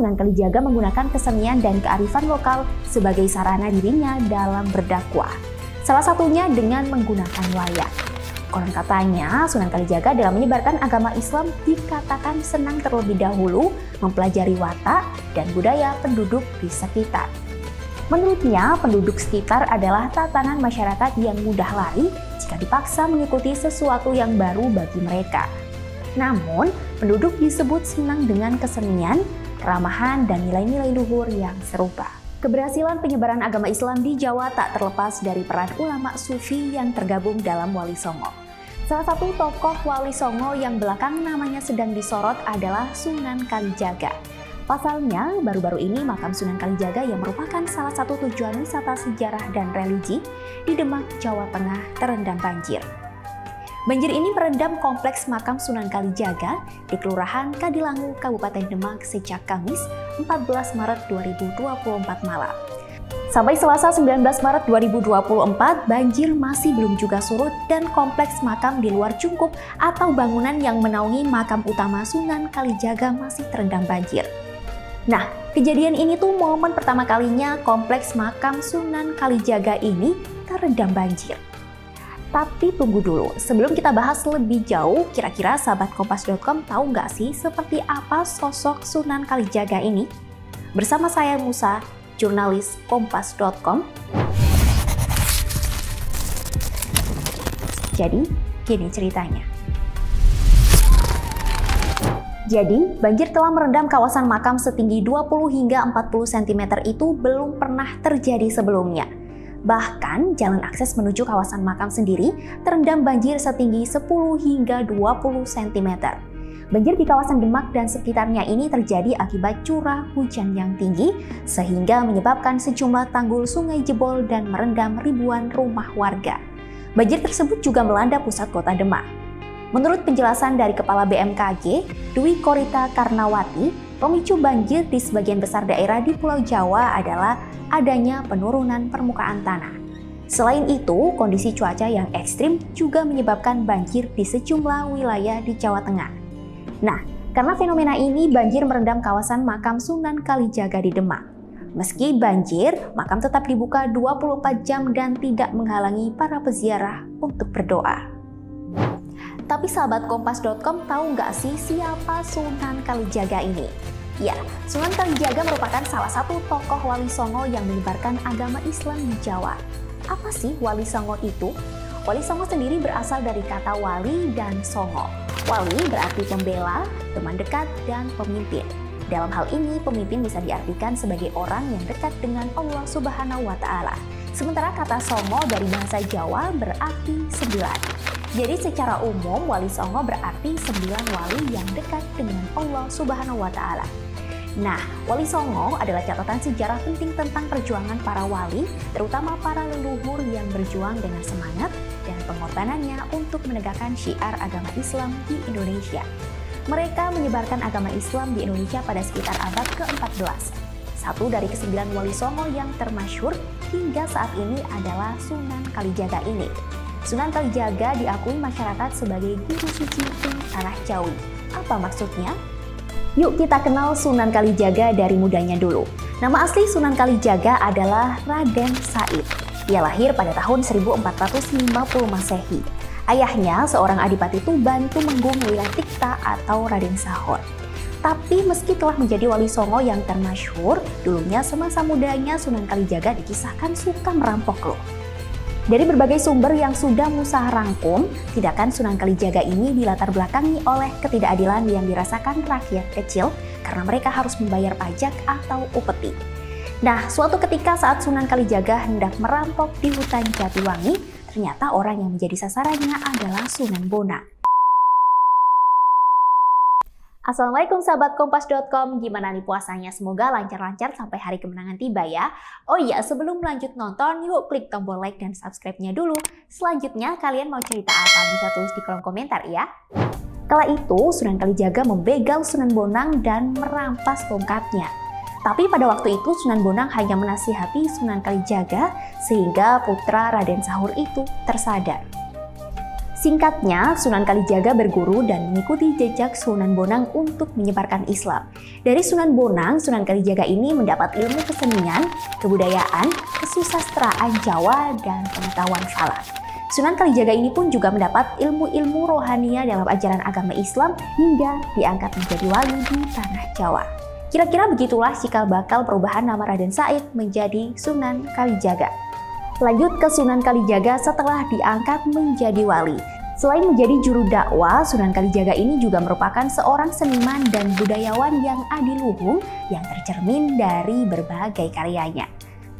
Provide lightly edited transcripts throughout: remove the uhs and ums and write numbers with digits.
Sunan Kalijaga menggunakan kesenian dan kearifan lokal sebagai sarana dirinya dalam berdakwah. Salah satunya dengan menggunakan wayang. Konon katanya, Sunan Kalijaga dalam menyebarkan agama Islam dikatakan senang terlebih dahulu mempelajari watak dan budaya penduduk di sekitar. Menurutnya, penduduk sekitar adalah tatanan masyarakat yang mudah lari jika dipaksa mengikuti sesuatu yang baru bagi mereka. Namun, penduduk disebut senang dengan kesenian, keramahan, dan nilai-nilai luhur yang serupa. Keberhasilan penyebaran agama Islam di Jawa tak terlepas dari peran ulama sufi yang tergabung dalam Wali Songo. Salah satu tokoh Wali Songo yang belakang namanya sedang disorot adalah Sunan Kalijaga. Pasalnya, baru-baru ini makam Sunan Kalijaga yang merupakan salah satu tujuan wisata sejarah dan religi di Demak, Jawa Tengah terendam banjir. Banjir ini merendam kompleks makam Sunan Kalijaga di Kelurahan Kadilangu, Kabupaten Demak sejak Kamis 14 Maret 2024 malam. Sampai Selasa 19 Maret 2024, banjir masih belum juga surut dan kompleks makam di luar Cungkup atau bangunan yang menaungi makam utama Sunan Kalijaga masih terendam banjir. Nah, kejadian ini tuh momen pertama kalinya kompleks makam Sunan Kalijaga ini terendam banjir. Tapi tunggu dulu, sebelum kita bahas lebih jauh, kira-kira sahabat Kompas.com tahu nggak sih seperti apa sosok Sunan Kalijaga ini? Bersama saya Musa, jurnalis Kompas.com. Jadi, gini ceritanya. Jadi, banjir telah merendam kawasan makam setinggi 20 hingga 40 cm itu belum pernah terjadi sebelumnya. Bahkan, jalan akses menuju kawasan makam sendiri terendam banjir setinggi 10 hingga 20 cm. Banjir di kawasan Demak dan sekitarnya ini terjadi akibat curah hujan yang tinggi, sehingga menyebabkan sejumlah tanggul sungai jebol dan merendam ribuan rumah warga. Banjir tersebut juga melanda pusat kota Demak. Menurut penjelasan dari Kepala BMKG, Dwi Korita Karnawati, pemicu banjir di sebagian besar daerah di Pulau Jawa adalah adanya penurunan permukaan tanah. Selain itu, kondisi cuaca yang ekstrim juga menyebabkan banjir di sejumlah wilayah di Jawa Tengah. Nah, karena fenomena ini banjir merendam kawasan makam Sunan Kalijaga di Demak. Meski banjir, makam tetap dibuka 24 jam dan tidak menghalangi para peziarah untuk berdoa. Tapi sahabat Kompas.com tahu nggak sih siapa Sunan Kalijaga ini? Ya, Sunan Kalijaga merupakan salah satu tokoh Wali Songo yang menyebarkan agama Islam di Jawa. Apa sih Wali Songo itu? Wali Songo sendiri berasal dari kata wali dan songo. Wali berarti pembela, teman dekat, dan pemimpin. Dalam hal ini, pemimpin bisa diartikan sebagai orang yang dekat dengan Allah Subhanahu wa Ta'ala. Sementara kata songo dari bahasa Jawa berarti 9. Jadi secara umum, Wali Songo berarti 9 wali yang dekat dengan Allah Subhanahu wa Ta'ala. Nah, Wali Songo adalah catatan sejarah penting tentang perjuangan para wali, terutama para leluhur yang berjuang dengan semangat dan pengorbanannya untuk menegakkan syiar agama Islam di Indonesia. Mereka menyebarkan agama Islam di Indonesia pada sekitar abad ke-14. Satu dari ke-9 Wali Songo yang termasyhur hingga saat ini adalah Sunan Kalijaga ini. Sunan Kalijaga diakui masyarakat sebagai guru suci di tanah Jawi. Apa maksudnya? Yuk kita kenal Sunan Kalijaga dari mudanya dulu. Nama asli Sunan Kalijaga adalah Raden Said. Ia lahir pada tahun 1450 Masehi. Ayahnya seorang adipati Tuban Tumenggung Wilatikta atau Raden Sahor. Tapi meski telah menjadi Wali Songo yang termasyhur, dulunya semasa mudanya Sunan Kalijaga dikisahkan suka merampok loh. Dari berbagai sumber yang sudah Musa rangkum, tindakan Sunan Kalijaga ini dilatar belakangi oleh ketidakadilan yang dirasakan rakyat kecil karena mereka harus membayar pajak atau upeti. Nah, suatu ketika saat Sunan Kalijaga hendak merampok di hutan Jatiwangi, ternyata orang yang menjadi sasarannya adalah Sunan Bonang. Assalamualaikum sahabat Kompas.com, gimana nih puasanya? Semoga lancar-lancar sampai hari kemenangan tiba ya. Oh iya, sebelum lanjut nonton, yuk klik tombol like dan subscribe-nya dulu. Selanjutnya, kalian mau cerita apa? Bisa tulis di kolom komentar ya. Kala itu, Sunan Kalijaga membegal Sunan Bonang dan merampas tongkatnya. Tapi pada waktu itu, Sunan Bonang hanya menasihati Sunan Kalijaga sehingga putra Raden Sahur itu tersadar. Singkatnya, Sunan Kalijaga berguru dan mengikuti jejak Sunan Bonang untuk menyebarkan Islam. Dari Sunan Bonang, Sunan Kalijaga ini mendapat ilmu kesenian, kebudayaan, kesusastraan Jawa, dan pengetahuan falak. Sunan Kalijaga ini pun juga mendapat ilmu-ilmu rohania dalam ajaran agama Islam hingga diangkat menjadi wali di tanah Jawa. Kira-kira begitulah cikal bakal perubahan nama Raden Said menjadi Sunan Kalijaga. Lanjut ke Sunan Kalijaga setelah diangkat menjadi wali. Selain menjadi juru dakwah, Sunan Kalijaga ini juga merupakan seorang seniman dan budayawan yang adiluhung yang tercermin dari berbagai karyanya.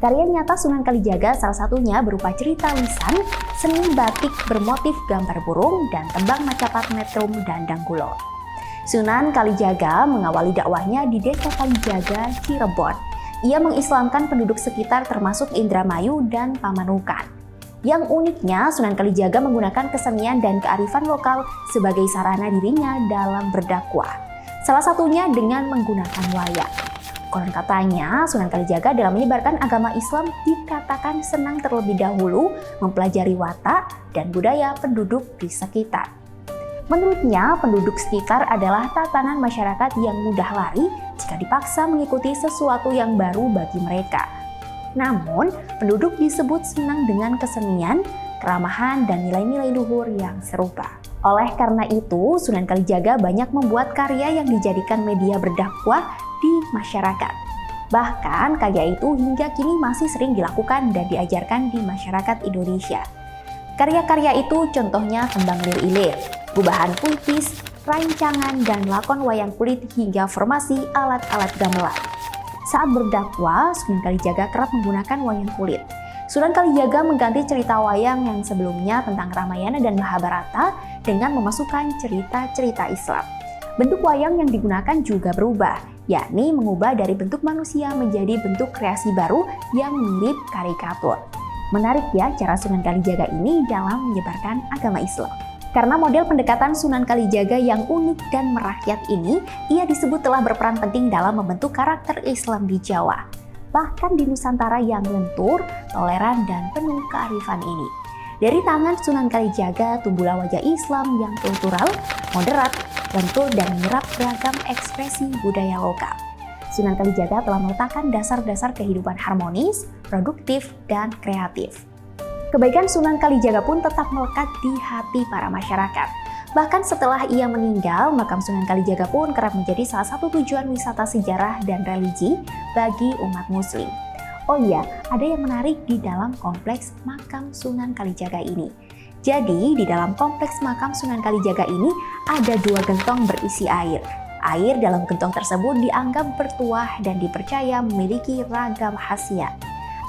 Karya nyata Sunan Kalijaga salah satunya berupa cerita lisan, seni batik bermotif gambar burung, dan tembang Macapat Metrum dan Danggulo. Sunan Kalijaga mengawali dakwahnya di Desa Kalijaga, Cirebon. Ia mengislamkan penduduk sekitar termasuk Indramayu dan Pamanukan. Yang uniknya, Sunan Kalijaga menggunakan kesenian dan kearifan lokal sebagai sarana dirinya dalam berdakwah. Salah satunya dengan menggunakan wayang. Konon katanya, Sunan Kalijaga dalam menyebarkan agama Islam dikatakan senang terlebih dahulu mempelajari watak dan budaya penduduk di sekitar. Menurutnya, penduduk sekitar adalah tatanan masyarakat yang mudah lari jika dipaksa mengikuti sesuatu yang baru bagi mereka. Namun, penduduk disebut senang dengan kesenian, keramahan, dan nilai-nilai luhur yang serupa. Oleh karena itu, Sunan Kalijaga banyak membuat karya yang dijadikan media berdakwah di masyarakat. Bahkan, karya itu hingga kini masih sering dilakukan dan diajarkan di masyarakat Indonesia. Karya-karya itu contohnya Tembang Lir-Ilir, Gubahan Puitis, rancangan dan lakon wayang kulit hingga formasi alat-alat gamelan. Saat berdakwah, Sunan Kalijaga kerap menggunakan wayang kulit. Sunan Kalijaga mengganti cerita wayang yang sebelumnya tentang Ramayana dan Mahabharata dengan memasukkan cerita-cerita Islam. Bentuk wayang yang digunakan juga berubah, yakni mengubah dari bentuk manusia menjadi bentuk kreasi baru yang mirip karikatur. Menarik ya cara Sunan Kalijaga ini dalam menyebarkan agama Islam. Karena model pendekatan Sunan Kalijaga yang unik dan merakyat ini, ia disebut telah berperan penting dalam membentuk karakter Islam di Jawa. Bahkan di Nusantara yang lentur, toleran, dan penuh kearifan ini. Dari tangan Sunan Kalijaga tumbuhlah wajah Islam yang kultural, moderat, lentur, dan menyerap beragam ekspresi budaya lokal. Sunan Kalijaga telah meletakkan dasar-dasar kehidupan harmonis, produktif, dan kreatif. Kebaikan Sunan Kalijaga pun tetap melekat di hati para masyarakat. Bahkan setelah ia meninggal, makam Sunan Kalijaga pun kerap menjadi salah satu tujuan wisata sejarah dan religi bagi umat muslim. Oh iya, ada yang menarik di dalam kompleks makam Sunan Kalijaga ini. Jadi, di dalam kompleks makam Sunan Kalijaga ini ada 2 gentong berisi air. Air dalam gentong tersebut dianggap bertuah dan dipercaya memiliki ragam khasiat.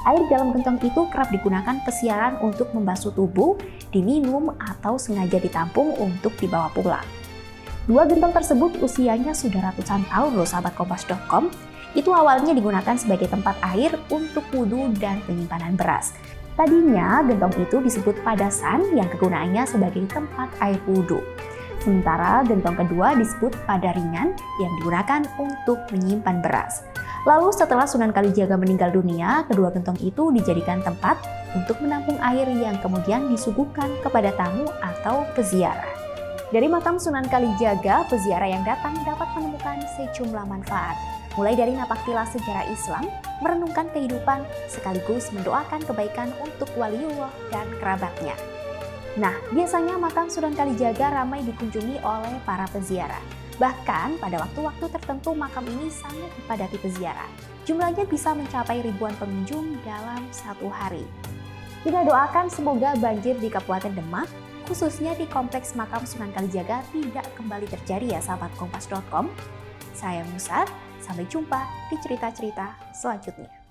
Air dalam gentong itu kerap digunakan pesiaran untuk membasuh tubuh, diminum, atau sengaja ditampung untuk dibawa pulang. 2 gentong tersebut usianya sudah ratusan tahun loh sahabat kompas.com. Itu awalnya digunakan sebagai tempat air untuk wudhu dan penyimpanan beras. Tadinya gentong itu disebut padasan yang kegunaannya sebagai tempat air wudhu. Sementara gentong kedua disebut padaringan yang digunakan untuk menyimpan beras. Lalu setelah Sunan Kalijaga meninggal dunia, kedua gentong itu dijadikan tempat untuk menampung air yang kemudian disuguhkan kepada tamu atau peziarah. Dari makam Sunan Kalijaga, peziarah yang datang dapat menemukan sejumlah manfaat. Mulai dari napaktilas sejarah Islam, merenungkan kehidupan, sekaligus mendoakan kebaikan untuk waliullah dan kerabatnya. Nah, biasanya makam Sunan Kalijaga ramai dikunjungi oleh para peziarah. Bahkan pada waktu-waktu tertentu makam ini sangat dipadati peziarah. Jumlahnya bisa mencapai ribuan pengunjung dalam 1 hari. Kita doakan semoga banjir di Kabupaten Demak, khususnya di kompleks makam Sunan Kalijaga, tidak kembali terjadi ya sahabat kompas.com. Saya Musa, sampai jumpa di cerita-cerita selanjutnya.